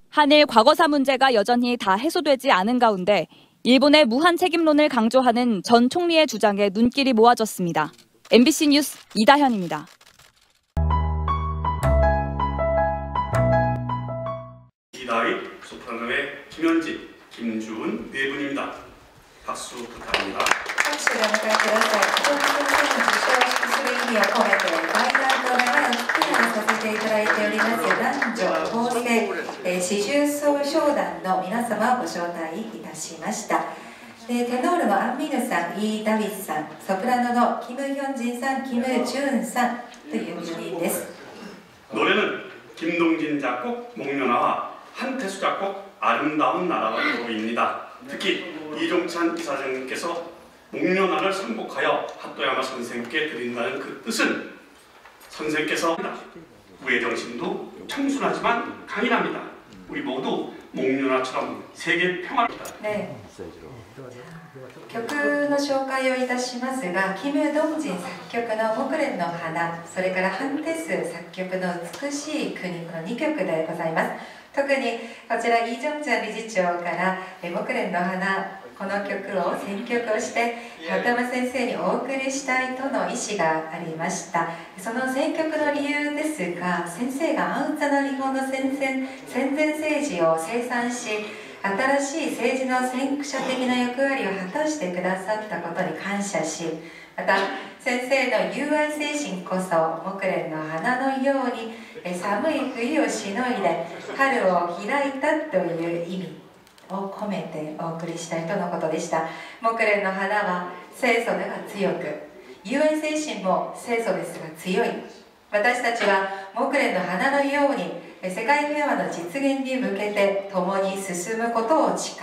한일 과거사 문제가 여전히 다 해소되지 않은 가운데 일본의 무한 책임론을 강조하는 전 총리의 주장에 눈길이 모아졌습니다. MBC 뉴스 이다현입니다. 기타의 소프라노의 김현진, 김주은 네 분입니다. 박수 부탁드립니다. 拍手でお迎えください。本当に受賞する意味を込めてファイナルと願いを作りさせていただいております男女構成四重奏唱団の皆様をご招待いたしました。テノールのアン・ミヌさん、イ・ダビスさん、ソプラノのキム・ヒョンジンさん、キム・ジュンさんという4人です。 노래는 김동진 작곡, 목련화와 한태수 작곡 아름다운 나라로입니다. 특히 이종찬 이사장님께서 목련화를 선곡하여 핫도야마 선생께 드린다는 그 뜻은 선생께서 우의 정신도 청순하지만 강인합니다. 우리 모두 목련화처럼 세계 평화를. 네. 曲の紹介をいたしますが、キム・ドンジン作曲の木蓮の花、それからハンテス作曲の美しい国、この2曲でございます。特にこちらイ・ジョンチャン理事長から木蓮の花、この曲を選曲をして鳩山先生にお送りしたいとの意思がありました。その選曲の理由ですが、先生がアウンツァの日本の戦前政治を清算し、新しい政治の先駆者的な役割を果たしてくださったことに感謝し、また先生の友愛精神こそ木蓮の花のように寒い冬をしのいで春を開いたという意味を込めてお送りしたいとのことでした。木蓮の花は清楚だが強く、友愛精神も清楚ですが強い。私たちは木蓮の花のように世界平和の実現に向けて共に進むことを誓う、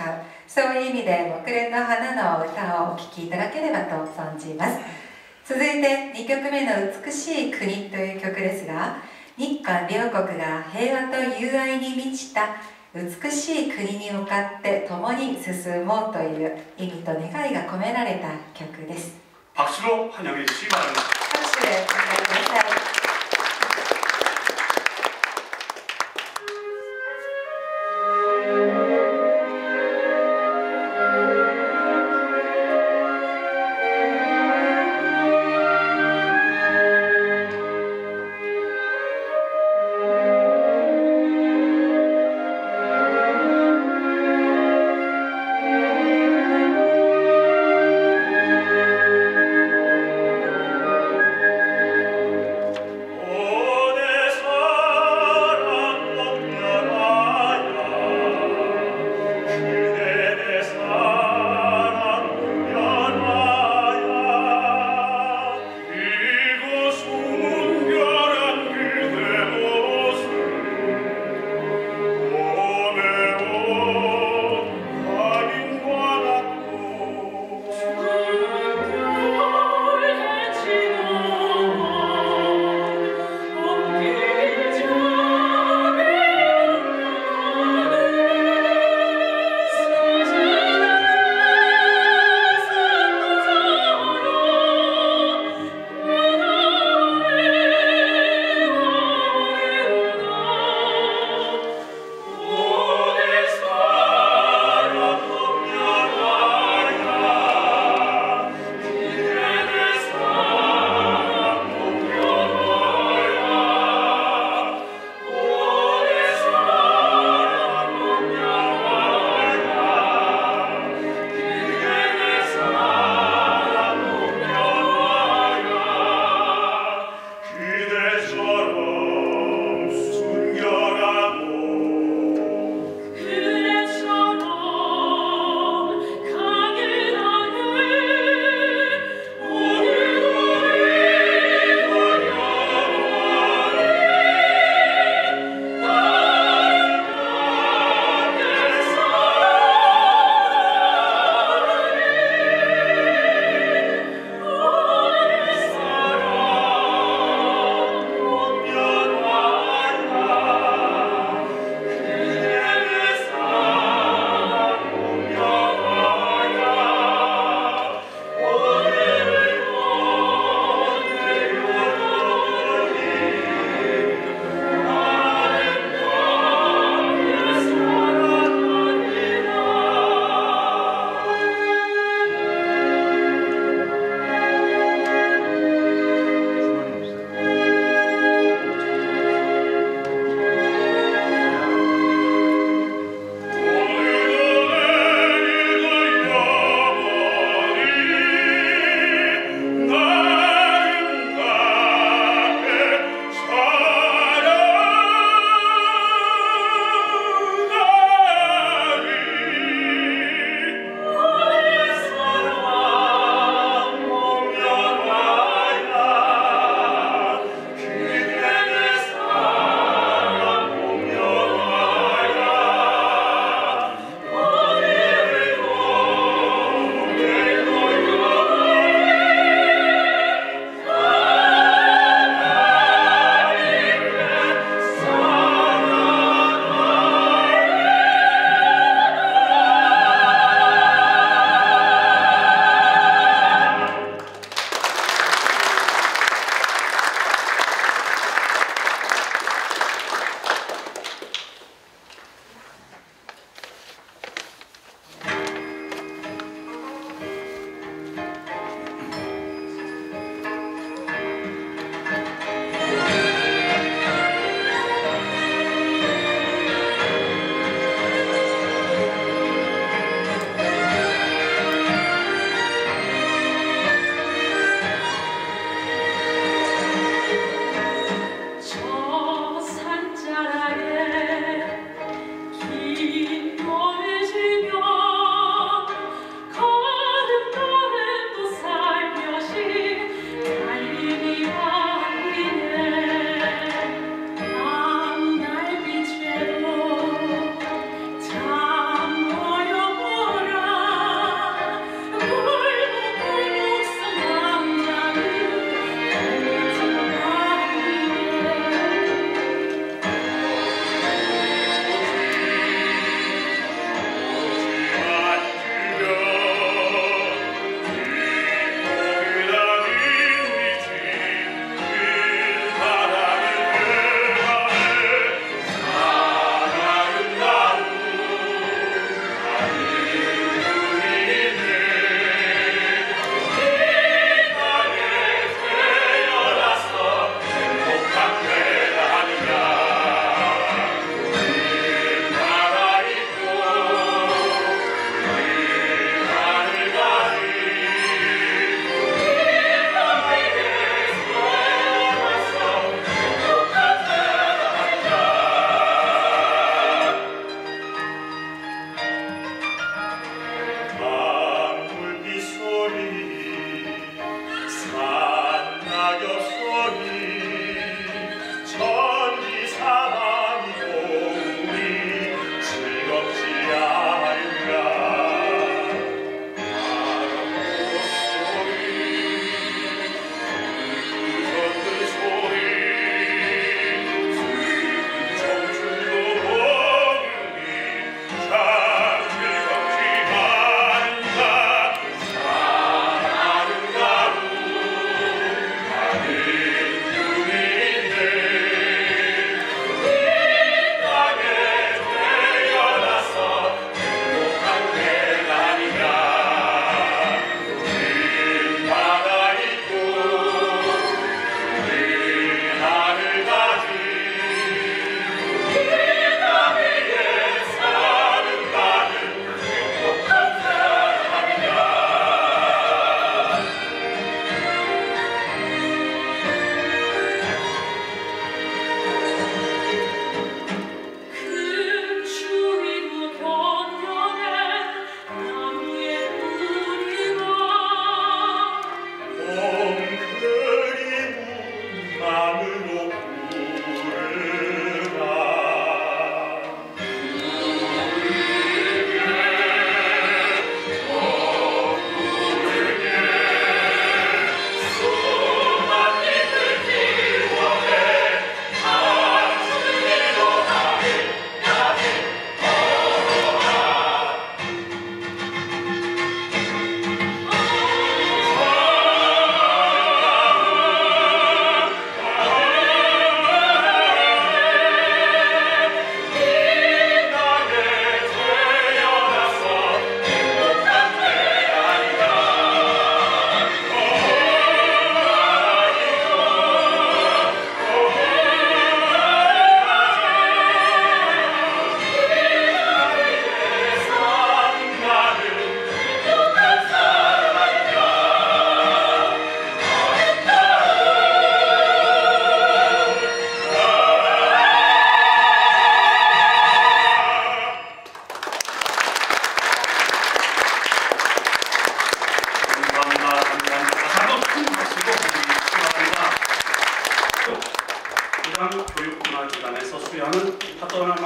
そういう意味で木蓮の花の歌をお聴きいただければと存じます。続いて2曲目の美しい国という曲ですが、日韓両国が平和と友愛に満ちた美しい国に向かって共に進もうという意味と願いが込められた曲です。 박수로 환영해 주시기 바랍니다. 拍手でお願いください。 네,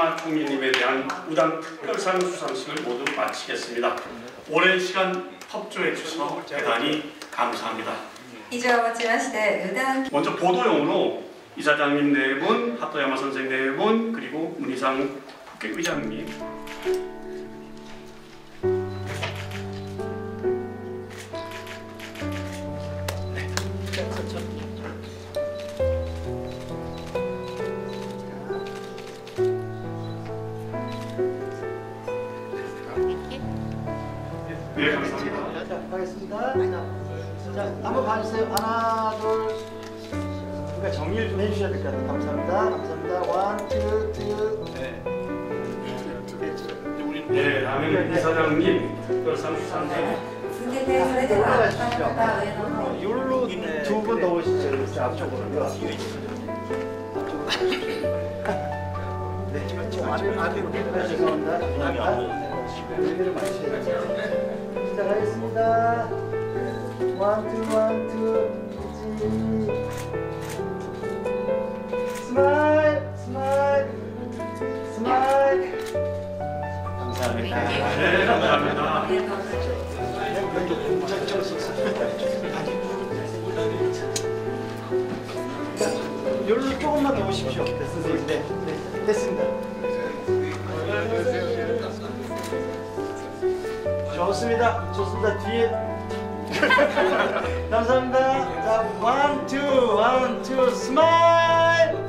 하토야마 총리님에 대한 우당 특별상 수상식을 모두 마치겠습니다. 오랜 시간 협조해 주셔서 대단히 감사합니다. 以上をもちまして無断 먼저 보도용으로 이사장님 4분, 하토야마 선생 4분, 그리고 문희상 국회의장님 네, 감사합니다. 자, 가겠습니다. 자, 한번 봐주세요. 하나, 둘. 그러니까 정리를 좀 해주셔야 될 것 같아요. 감사합니다. 감사합니다. 원, 투, 투. 네, 다음에는 이사장님 특별상 수상식 続けてそれでは一般の方上の方に 요로 두 분 더 오시죠. 이렇게 앞쪽으로요. 네, 좀 아래로 죄송합니다. 여기를 마셔야죠. 시작하겠습니다. 원, 투, 스마일, 스마일, 스마일. 감사합니다. 네, 감사합니다. 여기로 조금만 더 오십시오. 선생님. 네, 네, 됐습니다. 좋습니다. 좋습니다. 뒤에. 감사합니다. 자, 원, 투, 스마일.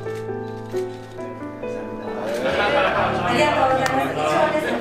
ありがとうございます。以上です。